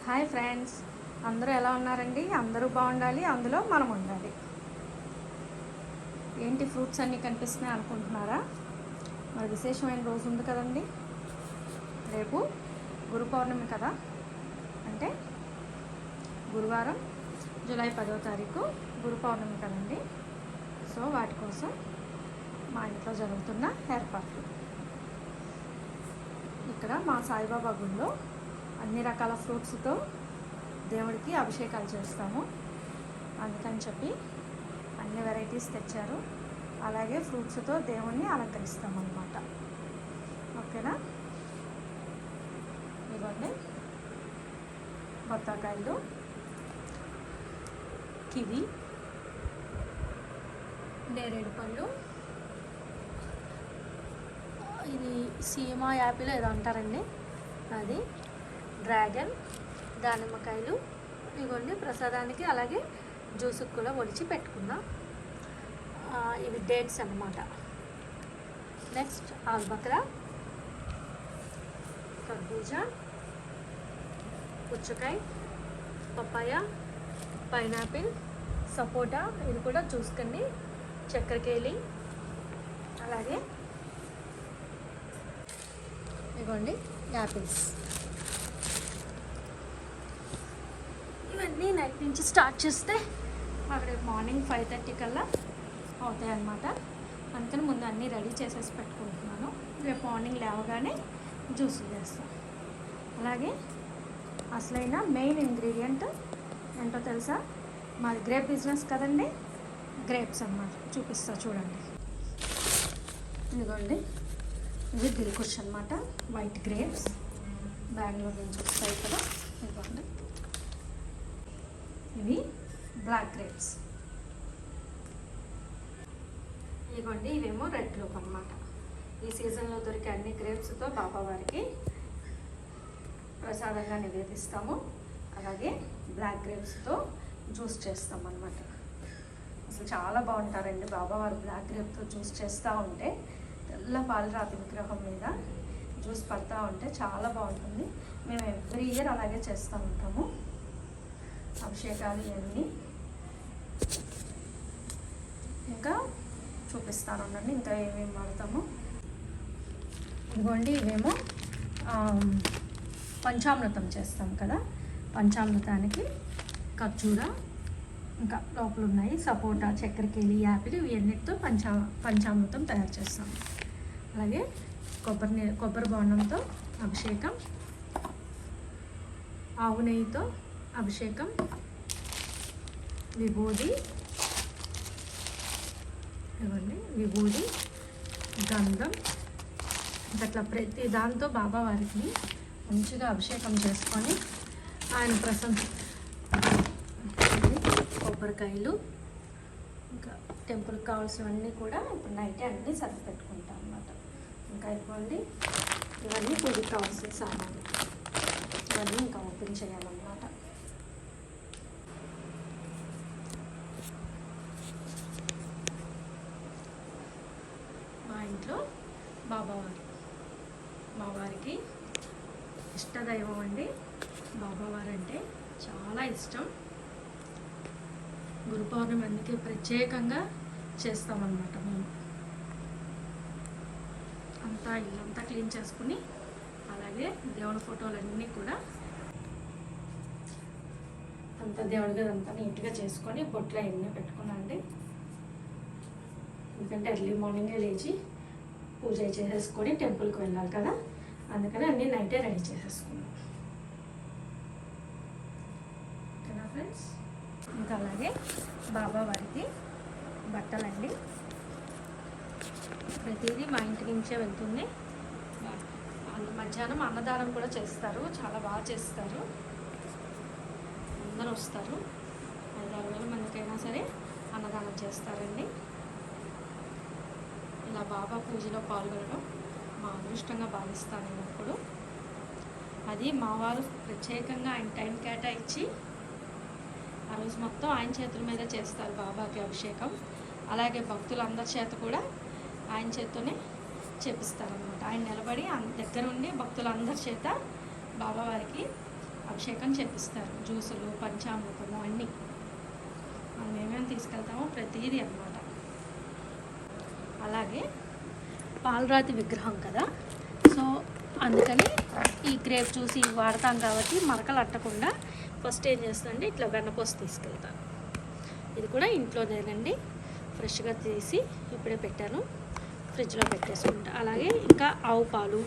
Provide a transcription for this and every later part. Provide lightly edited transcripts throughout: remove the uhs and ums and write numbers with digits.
Hi friends, అందరూ ఎలా ఉన్నారండి? అందరూ బాగుండాలి, అందులో మనం ఉండాలి. ఏంటి ఫ్రూట్స్ అన్నీ కనిపిస్తున్నాయి అనుకుంటున్నారా? మరి విశేషమైన రోజు ఉంది కదండి. రేపు గురు పౌర్ణమి కదా, అంటే గురువారం జూలై 10వ తారీఖు గురు పౌర్ణమి కదండి. సో వాటి కోసం మా ఇంట్లో జరుగుతున్న ఏర్పాట్లు. ఇక్కడ మా సాయిబాబా గుడిలో అన్ని రకాల ఫ్రూట్స్తో దేవుడికి అభిషేకాలు చేస్తాము. అందుకని చెప్పి అన్ని వెరైటీస్ తెచ్చారు. అలాగే ఫ్రూట్స్తో దేవుణ్ణి అలంకరిస్తాము అన్నమాట. ఓకేనా? ఇదిగోండి బత్తాకాయలు, కివి, నేరేడు పళ్ళు, ఇది సీమా యాపిల్ ఏదో అంటారండి, అది డ్రాగన్, దానిమ్మకాయలు, ఇవ్వండి ప్రసాదానికి. అలాగే జ్యూస్కి కూడా ఒలిచి పెట్టుకుందాం. ఇవి డేట్స్ అన్నమాట. నెక్స్ట్ ఆల్బక్రా, కర్బూజా, పుచ్చకాయ, పపాయ, పైనాపిల్, సపోటా, ఇది కూడా చూసుకోండి, చక్కెరకేళి, అలాగే ఇవ్వండి యాపిల్స్. ఇవన్నీ నైట్ నుంచి స్టార్ట్ చేస్తే అక్కడ మార్నింగ్ 5:30 కల్లా అవుతాయి అన్నమాట. అందుకని ముందు అన్నీ రెడీ చేసేసి పెట్టుకుంటున్నాను. రేపు మార్నింగ్ లేవగానే జ్యూస్ చేస్తాం. అలాగే అసలైన మెయిన్ ఇంగ్రీడియంట్ ఏంటో తెలుసా? మాది గ్రేప్ బిజినెస్ కదండి, గ్రేప్స్ అన్నమాట. చూపిస్తా చూడండి. ఇదిగోండి, ఇది దిల్కుష్ అన్నమాట, వైట్ గ్రేప్స్, బెంగళూరు నుంచి వస్తాయి కదా. ఇదిగోండి, ఇవి బ్లాక్ గ్రేప్స్. ఇదిగోండి, ఇవేమో రెడ్ గ్రేప్ అన్నమాట. ఈ సీజన్లో దొరికే అన్ని గ్రేప్స్తో బాబావారికి ప్రసాదంగా నివేదిస్తాము. అలాగే బ్లాక్ గ్రేప్స్తో జ్యూస్ చేస్తాం అన్నమాట. అసలు చాలా బాగుంటారండి బాబావారు. బ్లాక్ గ్రేప్తో జ్యూస్ చేస్తూ ఉంటే తెల్ల పాలరాతి విగ్రహం మీద జ్యూస్ పడుతూ ఉంటే చాలా బాగుంటుంది. మేము ఎవ్రీ ఇయర్ అలాగే చేస్తూ ఉంటాము. అభిషేకాలు ఇవన్నీ ఇంకా చూపిస్తాను ఉండండి, ఇంకా ఏమేమి వాడతాము. ఇదిగోండి, ఇవేమో పంచామృతం చేస్తాం కదా. పంచామృతానికి ఖర్జూర, ఇంకా లోపల ఉన్నాయి సపోటా, చక్కెరకేళి, యాపిల్, ఇవన్నిటితో పంచామృతం తయారు చేస్తాం. అలాగే కొబ్బరి బోండంతో అభిషేకం, ఆవు నెయ్యితో అభిషేకం, విభూది, ఇవ్వండి విభూది, గంధం, అట్లా ప్రతి దాంతో బాబావారికి మంచిగా అభిషేకం చేసుకొని ఆయన కొబ్బరికాయలు, ఇంకా టెంపుల్కి కావాల్సినవన్నీ కూడా ఇప్పుడు నైటే అన్నీ సర్ది పెట్టుకుంటాం అన్నమాట. ఇంకా ఇవ్వండి, ఇవన్నీ పూజకి కావాల్సిన సామాన్లు, ఇవన్నీ ఇంకా ఓపెన్ చేయాలన్నమాట. మా ఇంట్లో మా వారికి ఇష్టదైవం అండి. బాబావారు అంటే చాలా ఇష్టం. గురు పౌర్ణమి అందుకే ప్రత్యేకంగా చేస్తామన్నమాట. మేము అంతా ఇల్లంతా క్లీన్ చేసుకుని, అలాగే దేవుని ఫోటోలన్నీ కూడా అంతా దేవుడి గది అంతా నీట్గా చేసుకొని బొట్లు అవన్నీ పెట్టుకున్నాండి. ఎందుకంటే ఎర్లీ మార్నింగే లేచి పూజ చేసేసుకొని టెంపుల్కి వెళ్ళాలి కదా, అందుకని అన్నీ నైటే రెడీ చేసేసుకున్నాం. ఓకేనా ఫ్రెండ్స్? ఇంకా అలాగే బాబావారికి బట్టలండి, ప్రతిదీ మా ఇంటి నుంచే వెళ్తుంది. మధ్యాహ్నం అన్నదానం కూడా చేస్తారు, చాలా బాగా చేస్తారు. అందరూ వస్తారు, 5-6 వేల మందికైనా సరే అన్నదానం చేస్తారండి. ఇలా బాబా పూజలో పాల్గొనడం మా అదృష్టంగా భావిస్తాను ఎప్పుడు. అది మా వారు ప్రత్యేకంగా ఆయన టైం కేటాయించి ఆ రోజు మొత్తం ఆయన చేతుల మీద చేస్తారు బాబాకి అభిషేకం. అలాగే భక్తులందరి చేత కూడా ఆయన చేత్తోనే చేపిస్తారనమాట. ఆయన నిలబడి దగ్గర ఉండి భక్తులందరి చేత బాబావారికి అభిషేకం చేపిస్తారు. జ్యూసులు, పంచామృతము అన్నీ మనం ఏమేమి తీసుకెళ్తామో ప్రతిదీ అన్నమాట. అలాగే పాలరాతి విగ్రహం కదా, సో అందుకని ఈ గ్రేప్ జ్యూస్ ఇవి వాడతాం కాబట్టి మరకలు అట్టకుండా ఫస్ట్ ఏం చేస్తానంటే ఇట్లా వెన్నపూస తీసుకెళ్తాను. ఇది కూడా ఇంట్లోనేనండి, ఫ్రెష్గా తీసి ఇప్పుడే పెట్టాను, ఫ్రిడ్జ్లో పెట్టేసుకుంటా. అలాగే ఇంకా ఆవు పాలు,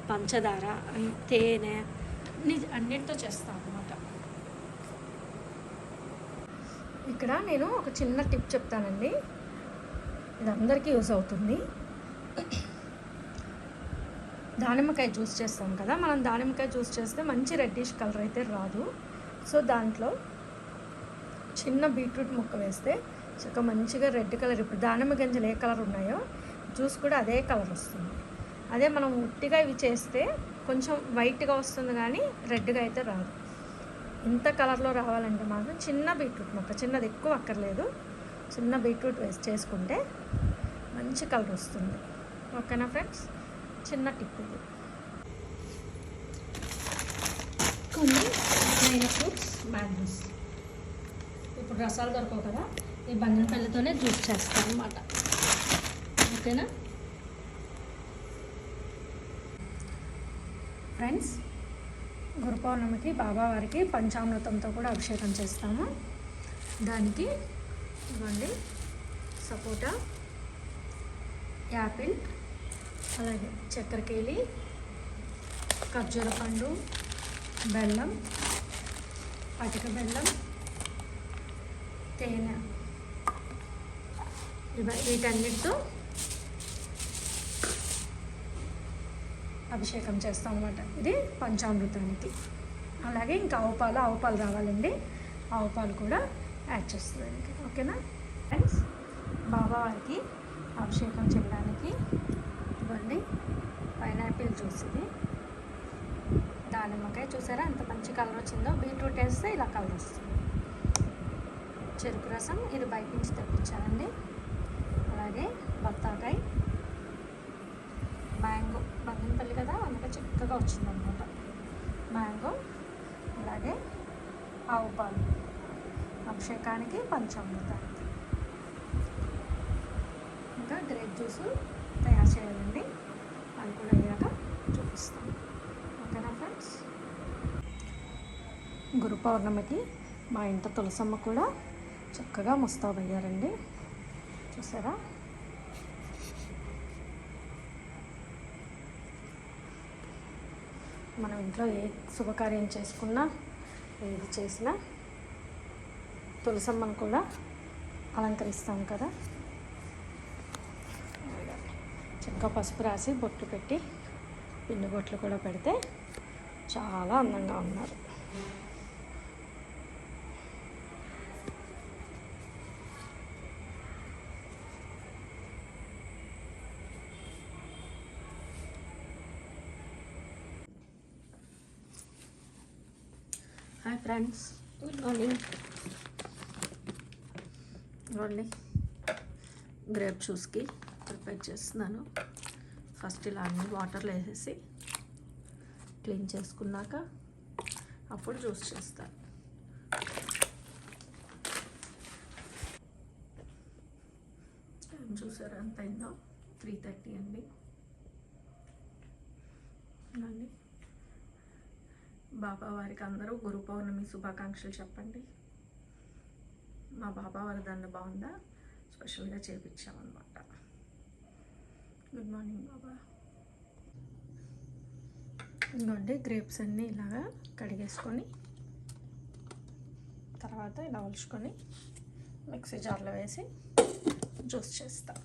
పంచదార, తేనె అన్నిటితో చేస్తాను అన్నమాట. ఇక్కడ నేను ఒక చిన్న టిప్ చెప్తానండి, ఇది అందరికీ యూజ్ అవుతుంది. దానిమ్మకాయ జ్యూస్ చేస్తాం కదా, మనం దానిమ్మకాయ జ్యూస్ చేస్తే మంచి రెడ్డిష్ కలర్ అయితే రాదు. సో దాంట్లో చిన్న బీట్రూట్ ముక్క వేస్తే చక్కగా మంచిగా రెడ్ కలర్, ఇప్పుడు దానిమ్మ గింజలు ఏ కలర్ ఉన్నాయో జ్యూస్ కూడా అదే కలర్ వస్తుంది. అదే మనం ఉట్టిగా ఇవి చేస్తే కొంచెం వైట్గా వస్తుంది కానీ రెడ్గా అయితే రాదు. ఇంత కలర్లో రావాలంటే మాత్రం చిన్న బీట్రూట్ ముక్క, చిన్నది ఎక్కువ అక్కర్లేదు, చిన్న బీట్రూట్ వేసి చేసుకుంటే మంచి కలర్ వస్తుంది. ఓకేనా ఫ్రెండ్స్, చిన్న టిప్ ఇది. కొన్ని మెయిన్ ఫ్రూట్స్, మ్యాంగోస్. ఇప్పుడు రసాలు దొరకవు కదా, ఈ బంగినపల్లితోనే జ్యూస్ చేస్తాను అన్నమాట. ఓకేనా ఫ్రెండ్స్, గురు పౌర్ణమికి బాబావారికి పంచామృతంతో కూడా అభిషేకం చేస్తాము. దానికి ఇవ్వండి సపోటా, యాపిల్, అలాగే చక్కెరకేళి, ఖర్జూర పండు, బెల్లం, పటిక బెల్లం, తేనె, వీటన్నిటితో అభిషేకం చేస్తాం అన్నమాట. ఇది పంచామృతానికి. అలాగే ఇంకా ఆవు పాలు రావాలండి, ఆవు పాలు కూడా యాడ్ చేస్తుంది. ఓకేనా ఫ్రెండ్స్, బాబావారికి అభిషేకం చేయడానికి ఇవ్వండి పైనాపిల్ జ్యూస్, ఇది దానిమ్మకాయ చూసారా ఎంత మంచి కలర్ వచ్చిందో, బీట్రూట్ వేస్తే ఇలా కలర్ వస్తుంది. చెరుకు రసం, ఇది బయట నుంచి తెప్పించానండి. అలాగే బత్తాకాయ, మ్యాంగో, బంగినపల్లి కదా అందుకే చిక్కగా వచ్చిందనమాట మ్యాంగో, అలాగే ఆవు పాలు అభిషేకానికి, పంచామృతానికి. ఇంకా గ్రేప్ జ్యూస్ తయారు చేయాలండి, అది కూడా అయ్యాక చూపిస్తాను. ఓకేనా ఫ్రెండ్స్, గురు పౌర్ణమికి మా ఇంట తులసమ్మ కూడా చక్కగా ముస్తాబయ్యారండి, చూసారా. మనం ఇంట్లో ఏ శుభకార్యం చేసుకున్నా, ఏది చేసినా తులసమ్మను కూడా అలంకరిస్తాం కదా. చక్కగా పసుపు రాసి బొట్లు పెట్టి పిండి బొట్లు కూడా పెడితే చాలా అందంగా ఉన్నారు. Hi friends, good morning. ఇవ్వండి గ్రేప్ జ్యూస్కి ప్రిపేర్ చేస్తున్నాను. ఫస్ట్ ఇలా అన్ని వాటర్లో వేసేసి క్లీన్ చేసుకున్నాక అప్పుడు జ్యూస్ చేస్తాను. టైం చూసారా ఎంత అయిందో, 3:30 అండి. అండి బాబావారికి అందరూ గురు పౌర్ణమి శుభాకాంక్షలు చెప్పండి. మా బాబావారి దండ బాగుందా, స్పెషల్గా చేయించామన్నమాట. గుడ్ మార్నింగ్ బాబా. ఇంకోండి గ్రేప్స్ అన్నీ ఇలాగా కడిగేసుకొని తర్వాత ఇలా ఒలుచుకొని మిక్సీ జార్లో వేసి జ్యూస్ చేస్తాం.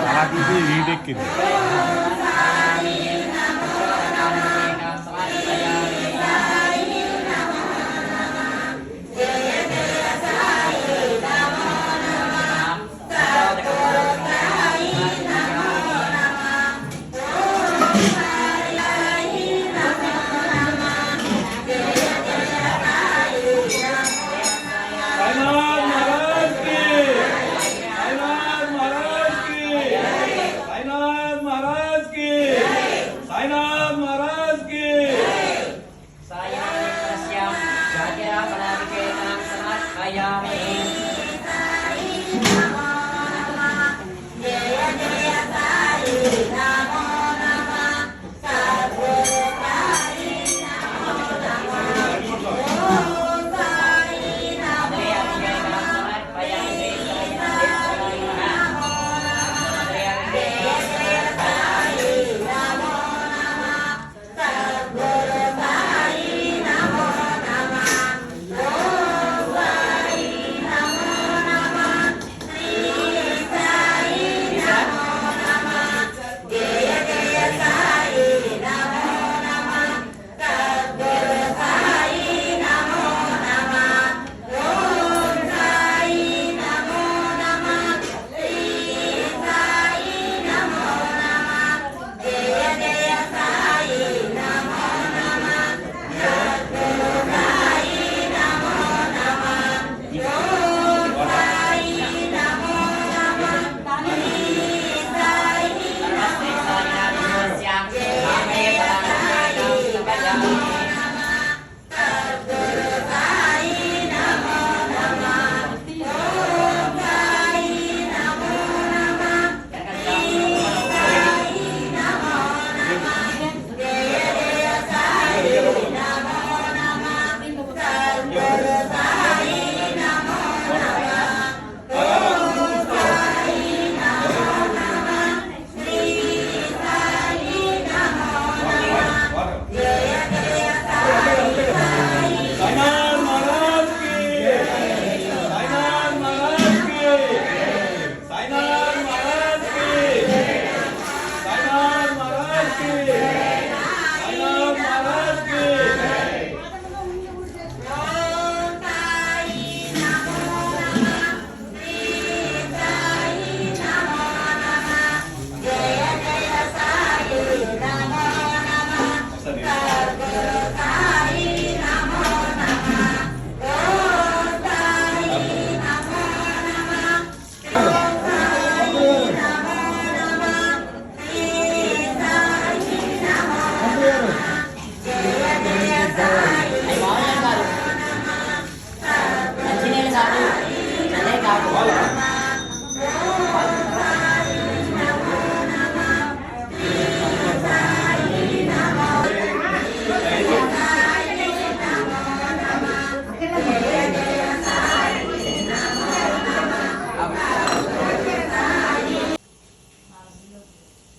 అలా తీసి వీటెక్కింది.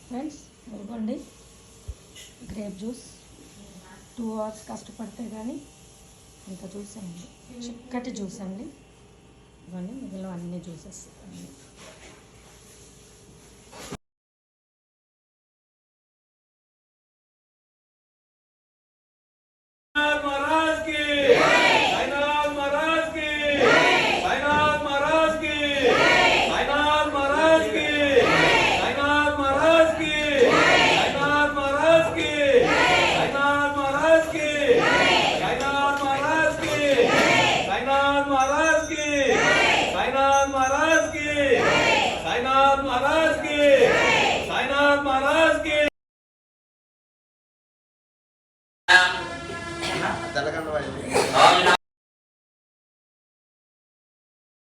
ఫ్రెండ్స్ ఇదిగోండి గ్రేప్ జ్యూస్ 2 hours కష్టపడితే కానీ ఇంత జ్యూస్ అండి, చిక్కటి జ్యూస్ అండి. ఇవ్వండి మిగిలిన అన్ని జ్యూసెస్ అన్నీ. साईनाथ महाराज की తెల్లగండ